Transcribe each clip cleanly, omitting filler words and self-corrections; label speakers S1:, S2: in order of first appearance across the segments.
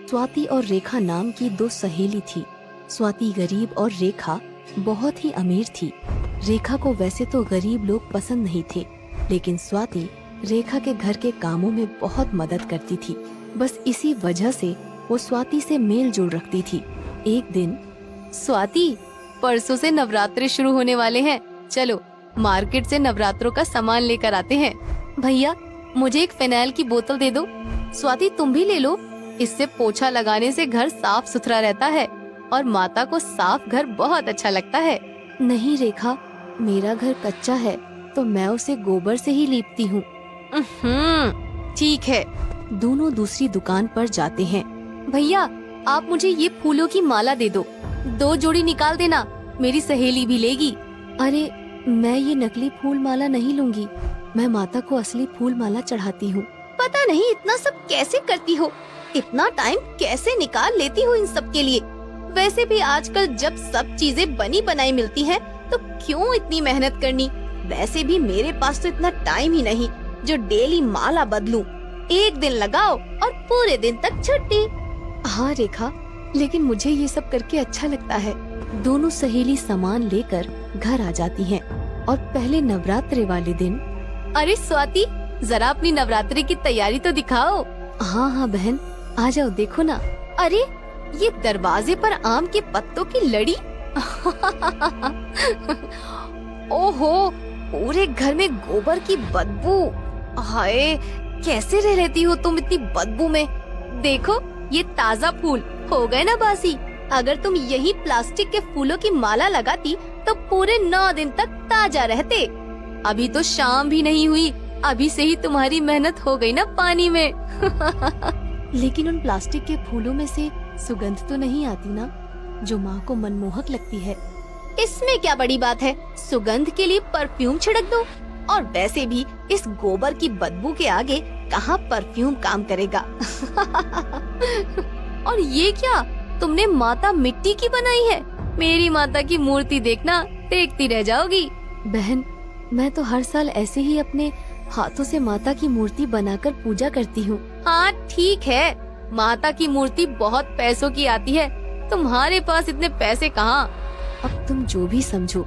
S1: स्वाति और रेखा नाम की दो सहेली थी। स्वाति गरीब और रेखा बहुत ही अमीर थी। रेखा को वैसे तो गरीब लोग पसंद नहीं थे, लेकिन स्वाति रेखा के घर के कामों में बहुत मदद करती थी। बस इसी वजह से वो स्वाति से मेल जोल रखती थी। एक दिन, स्वाति, परसों से नवरात्रे शुरू होने वाले हैं, चलो मार्केट से नवरात्रों का सामान लेकर आते हैं। भैया, मुझे एक फिनाइल की बोतल दे दो। स्वाति, तुम भी ले लो, इससे पोछा लगाने से घर साफ सुथरा रहता है और माता को साफ घर बहुत अच्छा लगता है। नहीं रेखा, मेरा घर कच्चा है तो मैं उसे गोबर से ही लीपती हूँ। ठीक है। दोनों दूसरी दुकान पर जाते हैं। भैया, आप मुझे ये फूलों की माला दे दो, 2 जोड़ी निकाल देना, मेरी सहेली भी लेगी। अरे, मैं ये नकली फूल माला नहीं लूंगी, मैं माता को असली फूल माला चढ़ाती हूँ। पता नहीं इतना सब कैसे करती हो, इतना टाइम कैसे निकाल लेती हो इन सब के लिए। वैसे भी आजकल जब सब चीजें बनी बनाई मिलती हैं, तो क्यों इतनी मेहनत करनी। वैसे भी मेरे पास तो इतना टाइम ही नहीं जो डेली माला बदलूं। एक दिन लगाओ और पूरे दिन तक छुट्टी। हाँ रेखा, लेकिन मुझे ये सब करके अच्छा लगता है। दोनों सहेली सामान लेकर घर आ जाती हैं और पहले नवरात्रे वाले दिन, अरे स्वाति, जरा अपनी नवरात्रि की तैयारी तो दिखाओ। हाँ हाँ बहन, आ जाओ, देखो ना। अरे, ये दरवाजे पर आम के पत्तों की लड़ी। ओहो, पूरे घर में गोबर की बदबू। हाय, कैसे रह लेती हो तुम इतनी बदबू में। देखो, ये ताज़ा फूल हो गए ना बासी। अगर तुम यही प्लास्टिक के फूलों की माला लगाती तो पूरे 9 दिन तक ताजा रहते। अभी तो शाम भी नहीं हुई, अभी से ही तुम्हारी मेहनत हो गई ना पानी में। लेकिन उन प्लास्टिक के फूलों में से सुगंध तो नहीं आती ना, जो माँ को मनमोहक लगती है। इसमें क्या बड़ी बात है, सुगंध के लिए परफ्यूम छिड़क दो। और वैसे भी इस गोबर की बदबू के आगे कहाँ परफ्यूम काम करेगा। और ये क्या, तुमने माता मिट्टी की बनाई है? मेरी माता की मूर्ति देखना, देखती रह जाओगी। बहन, मैं तो हर साल ऐसे ही अपने हाथों से माता की मूर्ति बनाकर पूजा करती हूँ। हाँ ठीक है, माता की मूर्ति बहुत पैसों की आती है, तुम्हारे पास इतने पैसे कहाँ। अब तुम जो भी समझो,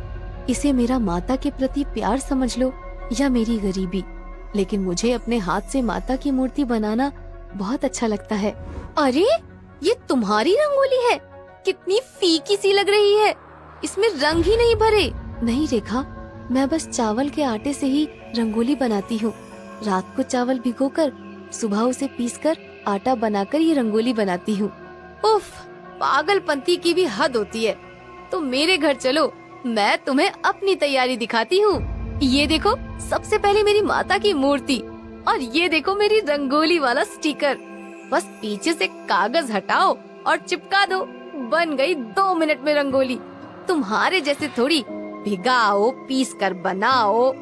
S1: इसे मेरा माता के प्रति प्यार समझ लो या मेरी गरीबी, लेकिन मुझे अपने हाथ से माता की मूर्ति बनाना बहुत अच्छा लगता है। अरे, ये तुम्हारी रंगोली है, कितनी फीकी सी लग रही है, इसमें रंग ही नहीं भरे। नहीं रेखा, मैं बस चावल के आटे से ही रंगोली बनाती हूँ। रात को चावल भिगोकर सुबह उसे पीसकर आटा बनाकर ये रंगोली बनाती हूँ। उफ, पागलपंती की भी हद होती है। तो मेरे घर चलो, मैं तुम्हें अपनी तैयारी दिखाती हूँ। ये देखो, सबसे पहले मेरी माता की मूर्ति, और ये देखो मेरी रंगोली वाला स्टिकर। बस पीछे से कागज हटाओ और चिपका दो, बन गई 2 मिनट में रंगोली। तुम्हारे जैसे थोड़ी भिगाओ, पीस कर बनाओ।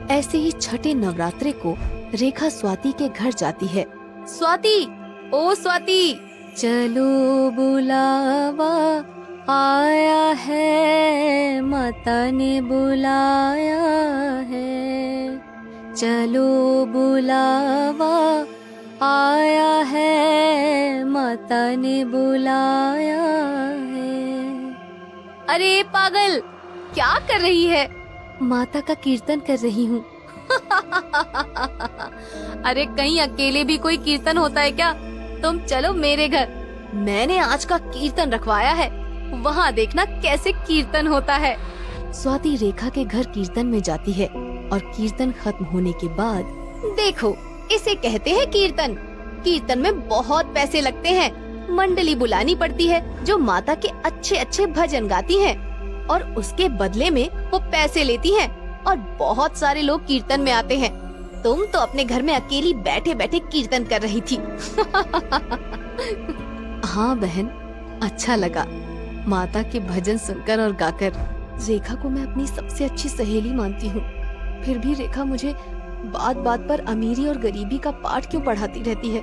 S1: ऐसे ही छठे नवरात्रे को रेखा स्वाति के घर जाती है। स्वाति, ओ स्वाति, चलो बुलावा आया है, माता ने बुलाया है। चलो बुलावा आया है, माता ने बुलाया है। अरे पागल, क्या कर रही है? माता का कीर्तन कर रही हूँ। अरे, कहीं अकेले भी कोई कीर्तन होता है क्या? तुम चलो मेरे घर, मैंने आज का कीर्तन रखवाया है, वहाँ देखना कैसे कीर्तन होता है। स्वाति रेखा के घर कीर्तन में जाती है और कीर्तन खत्म होने के बाद, देखो, इसे कहते हैं कीर्तन। कीर्तन में बहुत पैसे लगते हैं, मंडली बुलानी पड़ती है जो माता के अच्छे अच्छे भजन गाती है और उसके बदले में वो पैसे लेती है और बहुत सारे लोग कीर्तन में आते हैं। तुम तो अपने घर में अकेली बैठे बैठे कीर्तन कर रही थी। हाँ बहन, अच्छा लगा माता के भजन सुनकर और गाकर। रेखा को मैं अपनी सबसे अच्छी सहेली मानती हूँ, फिर भी रेखा मुझे बात बात पर अमीरी और गरीबी का पाठ क्यों पढ़ाती रहती है।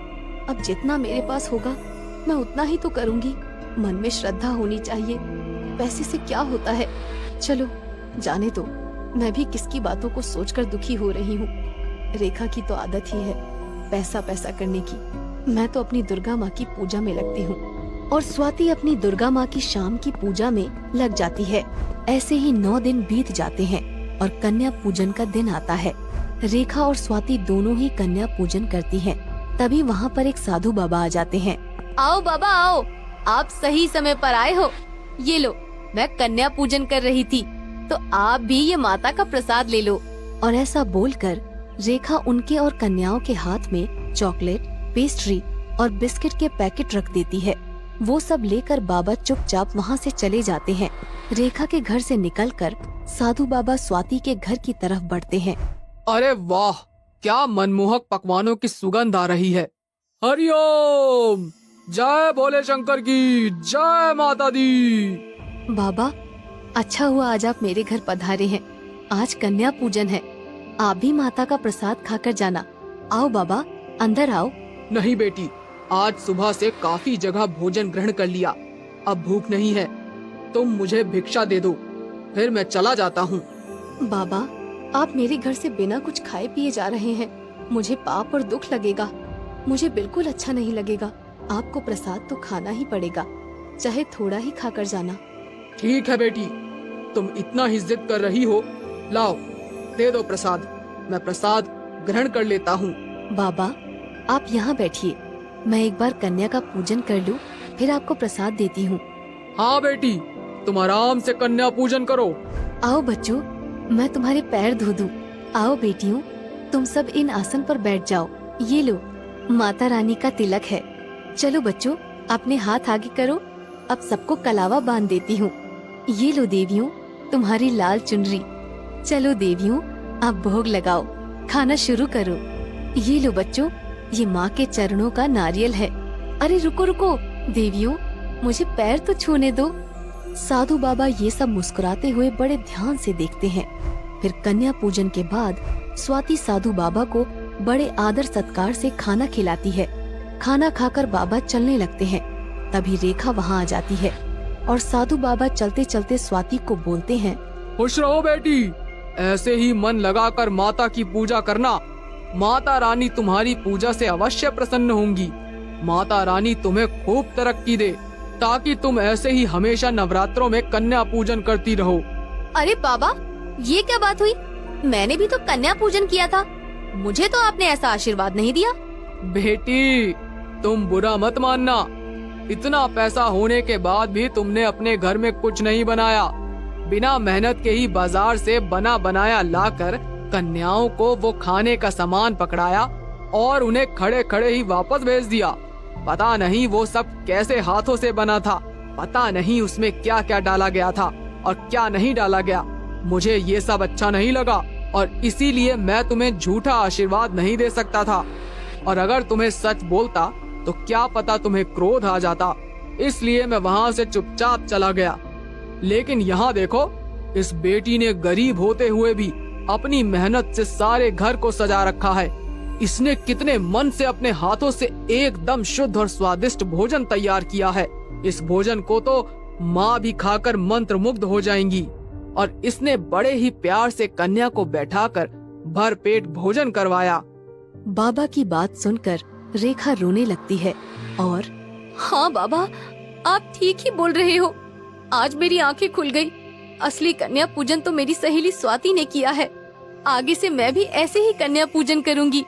S1: अब जितना मेरे पास होगा मैं उतना ही तो करूँगी। मन में श्रद्धा होनी चाहिए, पैसे से क्या होता है। चलो जाने दो, मैं भी किसकी बातों को सोचकर दुखी हो रही हूँ। रेखा की तो आदत ही है पैसा पैसा करने की। मैं तो अपनी दुर्गा माँ की पूजा में लगती हूँ। और स्वाति अपनी दुर्गा माँ की शाम की पूजा में लग जाती है। ऐसे ही 9 दिन बीत जाते हैं और कन्या पूजन का दिन आता है। रेखा और स्वाति दोनों ही कन्या पूजन करती हैं। तभी वहाँ पर एक साधु बाबा आ जाते हैं। आओ बाबा आओ, आप सही समय पर आए हो। ये लो, मैं कन्या पूजन कर रही थी, तो आप भी ये माता का प्रसाद ले लो। और ऐसा बोलकर रेखा उनके और कन्याओं के हाथ में चॉकलेट, पेस्ट्री और बिस्किट के पैकेट रख देती है। वो सब लेकर बाबा चुपचाप वहाँ से चले जाते हैं। रेखा के घर से निकलकर साधु बाबा स्वाति के घर की तरफ बढ़ते हैं।
S2: अरे वाह, क्या मनमोहक पकवानों की सुगंध आ रही है। हरिओम, जय भोले शंकर की, जय माता दी।
S1: बाबा, अच्छा हुआ आज आप मेरे घर पधारे हैं। आज कन्या पूजन है, आप भी माता का प्रसाद खाकर जाना। आओ बाबा, अंदर आओ।
S2: नहीं बेटी, आज सुबह से काफी जगह भोजन ग्रहण कर लिया, अब भूख नहीं है। तुम मुझे भिक्षा दे दो, फिर मैं चला जाता हूँ।
S1: बाबा, आप मेरे घर से बिना कुछ खाए पिए जा रहे हैं। मुझे पाप और दुख लगेगा। मुझे बिल्कुल अच्छा नहीं लगेगा। आपको प्रसाद तो खाना ही पड़ेगा, चाहे थोड़ा ही खाकर जाना।
S2: ठीक है बेटी, तुम इतना ही जिद कर रही हो, लाओ दे दो प्रसाद, मैं प्रसाद ग्रहण कर लेता हूँ।
S1: बाबा, आप यहाँ बैठिए, मैं एक बार कन्या का पूजन कर लूँ, फिर आपको प्रसाद देती हूँ।
S2: हाँ बेटी, तुम आराम से कन्या पूजन करो।
S1: आओ बच्चों, मैं तुम्हारे पैर धो दूं। आओ बेटियों, तुम सब इन आसन पर बैठ जाओ। ये लो, माता रानी का तिलक है। चलो बच्चों, अपने हाथ आगे करो। अब सबको कलावा बांध देती हूँ। ये लो देवियों, तुम्हारी लाल चुनरी। चलो देवियों, अब भोग लगाओ, खाना शुरू करो। ये लो बच्चों, ये माँ के चरणों का नारियल है। अरे रुको रुको देवियों, मुझे पैर तो छूने दो। साधु बाबा ये सब मुस्कुराते हुए बड़े ध्यान से देखते हैं। फिर कन्या पूजन के बाद स्वाति साधु बाबा को बड़े आदर सत्कार से खाना खिलाती है। खाना खाकर बाबा चलने लगते हैं। तभी रेखा वहाँ आ जाती है और साधु बाबा चलते चलते स्वाति को बोलते हैं,
S2: खुश रहो बेटी, ऐसे ही मन लगाकर माता की पूजा करना। माता रानी तुम्हारी पूजा से अवश्य प्रसन्न होंगी। माता रानी तुम्हें खूब तरक्की दे, ताकि तुम ऐसे ही हमेशा नवरात्रों में कन्या पूजन करती रहो।
S1: अरे बाबा, ये क्या बात हुई? मैंने भी तो कन्या पूजन किया था, मुझे तो आपने ऐसा आशीर्वाद नहीं दिया।
S2: बेटी, तुम बुरा मत मानना, इतना पैसा होने के बाद भी तुमने अपने घर में कुछ नहीं बनाया। बिना मेहनत के ही बाजार से बना बनाया लाकर कन्याओं को वो खाने का सामान पकड़ाया और उन्हें खड़े खड़े ही वापस भेज दिया। पता नहीं वो सब कैसे हाथों से बना था, पता नहीं उसमें क्या क्या डाला गया था और क्या नहीं डाला गया। मुझे ये सब अच्छा नहीं लगा और इसीलिए मैं तुम्हें झूठा आशीर्वाद नहीं दे सकता था। और अगर तुम्हें सच बोलता तो क्या पता तुम्हें क्रोध आ जाता, इसलिए मैं वहाँ से चुपचाप चला गया। लेकिन यहाँ देखो, इस बेटी ने गरीब होते हुए भी अपनी मेहनत से सारे घर को सजा रखा है। इसने कितने मन से अपने हाथों से एकदम शुद्ध और स्वादिष्ट भोजन तैयार किया है। इस भोजन को तो माँ भी खाकर मंत्र मुग्ध हो जाएंगी। और इसने बड़े ही प्यार से कन्या को बैठाकर भर पेट भोजन करवाया।
S1: बाबा की बात सुनकर रेखा रोने लगती है और हाँ बाबा, आप ठीक ही बोल रहे हो। आज मेरी आंखें खुल गई। असली कन्या पूजन तो मेरी सहेली स्वाति ने किया है। आगे से मैं भी ऐसे ही कन्या पूजन करूंगी।